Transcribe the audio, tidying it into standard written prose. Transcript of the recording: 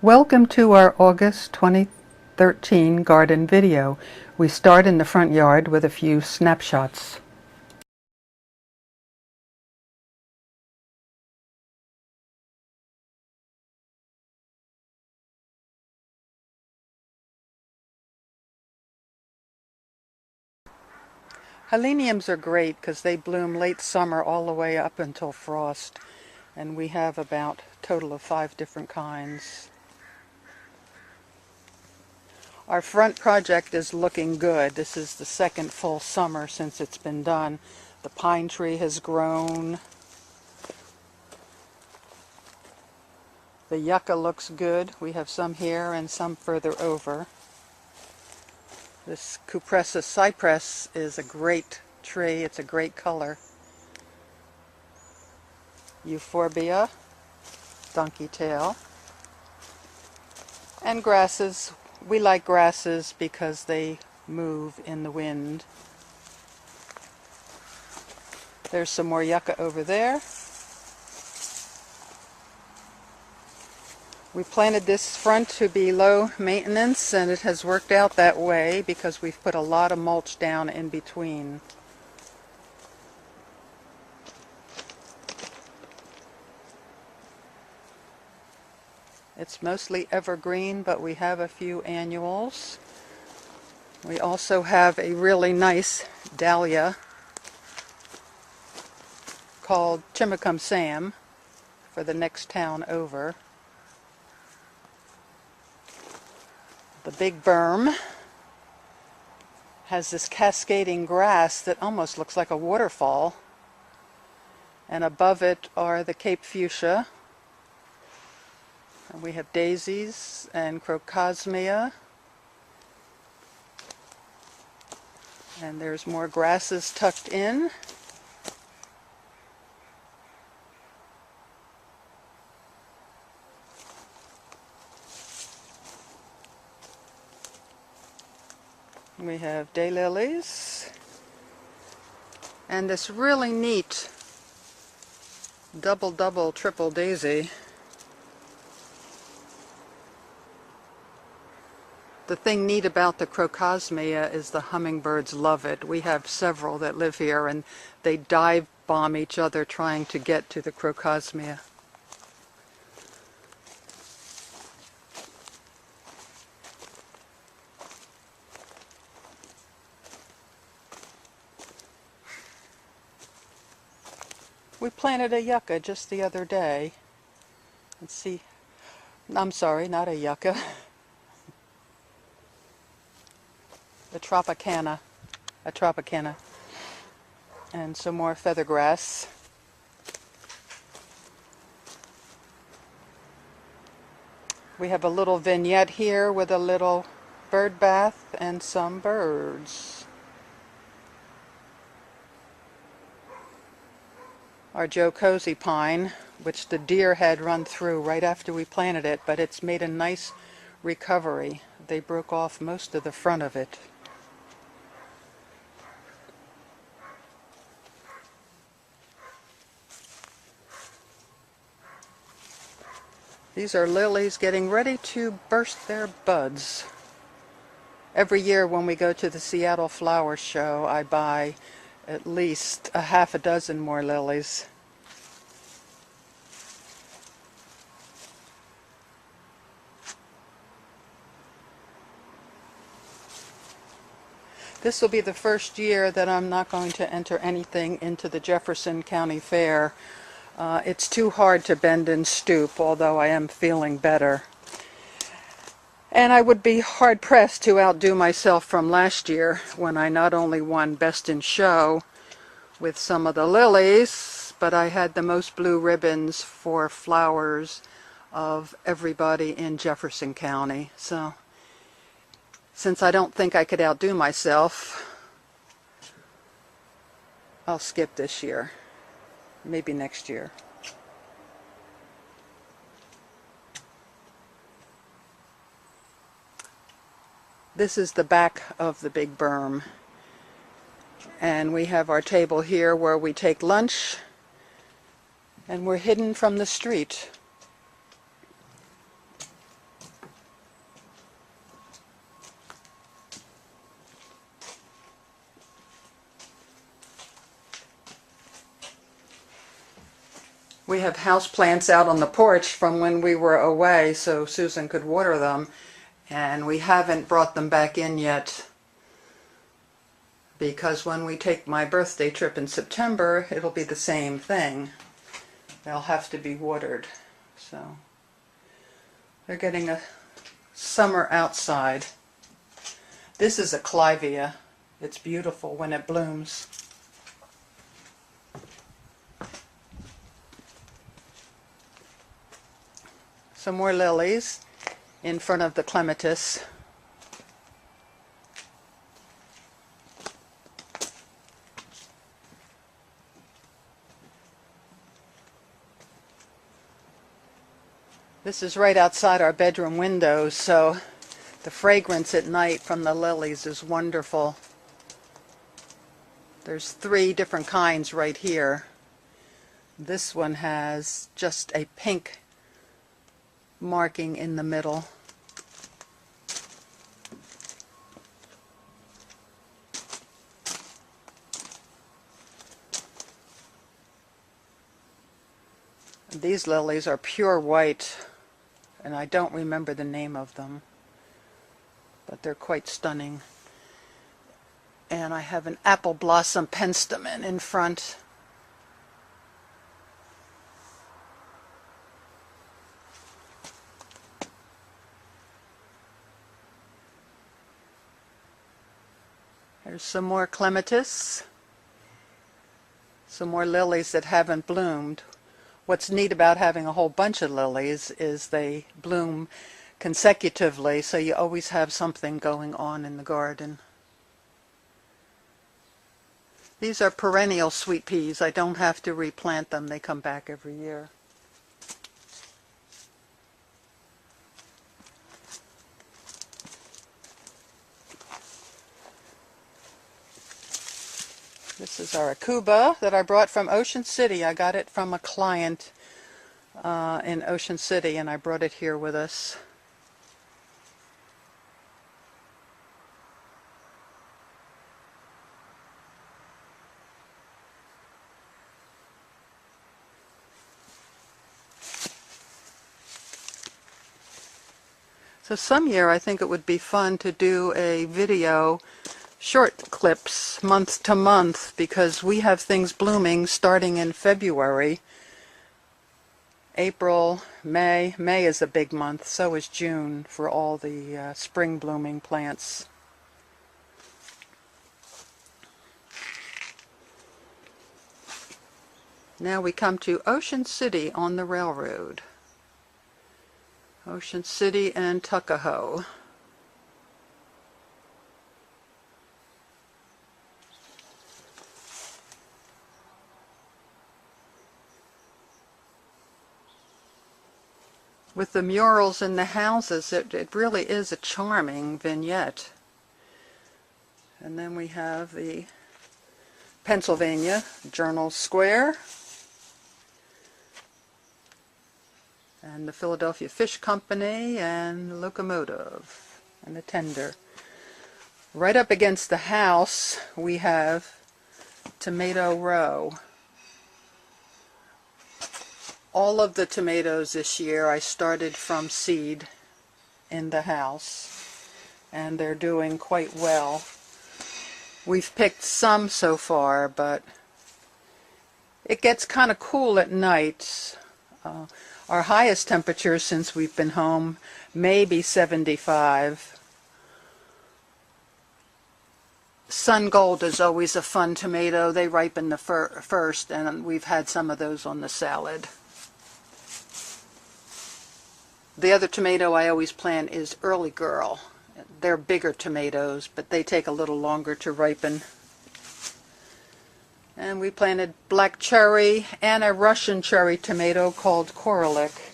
Welcome to our August 2013 garden video. We start in the front yard with a few snapshots. Heleniums are great because they bloom late summer all the way up until frost, and we have about a total of 5 different kinds. Our front project is looking good. This is the second full summer since it's been done. The pine tree has grown. The yucca looks good. We have some here and some further over. This Kruse cypress is a great tree. It's a great color. Euphorbia, donkey tail, and grasses. We like grasses because they move in the wind. There's some more yucca over there. We planted this front to be low maintenance, and it has worked out that way because we've put a lot of mulch down in between. It's mostly evergreen, but we have a few annuals. We also have a really nice dahlia called Chimicum Sam for the next town over. The big berm has this cascading grass that almost looks like a waterfall, and above it are the Cape fuchsia. And we have daisies and crocosmia, and there's more grasses tucked in. We have daylilies and this really neat double triple daisy. The thing neat about the crocosmia is the hummingbirds love it. We have several that live here, and they dive bomb each other trying to get to the crocosmia. We planted a yucca just the other day. Let's see. I'm sorry, not a yucca. A tropicana. And some more feathergrass. We have a little vignette here with a little bird bath and some birds. Our Joe Cozy pine, which the deer had run through right after we planted it, but it's made a nice recovery. They broke off most of the front of it. These are lilies getting ready to burst their buds. Every year when we go to the Seattle Flower Show, I buy at least a half a dozen more lilies. This will be the first year that I'm not going to enter anything into the Jefferson County Fair. It's too hard to bend and stoop, although I am feeling better. And I would be hard-pressed to outdo myself from last year when I not only won Best in Show with some of the lilies, but I had the most blue ribbons for flowers of everybody in Jefferson County. So, since I don't think I could outdo myself, I'll skip this year. Maybe next year. This is the back of the big berm. And we have our table here where we take lunch, and we're hidden from the street. We have house plants out on the porch from when we were away so Susan could water them, and we haven't brought them back in yet because when we take my birthday trip in September, it'll be the same thing. They'll have to be watered. So they're getting a summer outside. This is a clivia. It's beautiful when it blooms. Some more lilies in front of the clematis. This is right outside our bedroom windows, so the fragrance at night from the lilies is wonderful. There's 3 different kinds right here. This one has just a pink marking in the middle. These lilies are pure white, and I don't remember the name of them, but they're quite stunning. And I have an apple blossom penstemon in front. There's some more clematis, some more lilies that haven't bloomed. What's neat about having a whole bunch of lilies is they bloom consecutively, so you always have something going on in the garden. These are perennial sweet peas. I don't have to replant them. They come back every year. This is our Akuba that I brought from Ocean City. I got it from a client in Ocean City, and I brought it here with us. So some year I think it would be fun to do a video, short clips, month to month, because we have things blooming starting in February. April, May. May is a big month, so is June for all the spring blooming plants. Now we come to Ocean City on the railroad. Ocean City and Tuckahoe. With the murals in the houses, it really is a charming vignette. And then we have the Pennsylvania Journal Square and the Philadelphia Fish Company and the locomotive and the tender. Right up against the house we have Tomato Row. All of the tomatoes this year I started from seed in the house, and they're doing quite well. We've picked some so far, but it gets kind of cool at night. Our highest temperature since we've been home may be 75. Sun Gold is always a fun tomato. They ripen the first, and we've had some of those on the salad. The other tomato I always plant is Early Girl. They're bigger tomatoes, but they take a little longer to ripen. And we planted black cherry and a Russian cherry tomato called Koralik.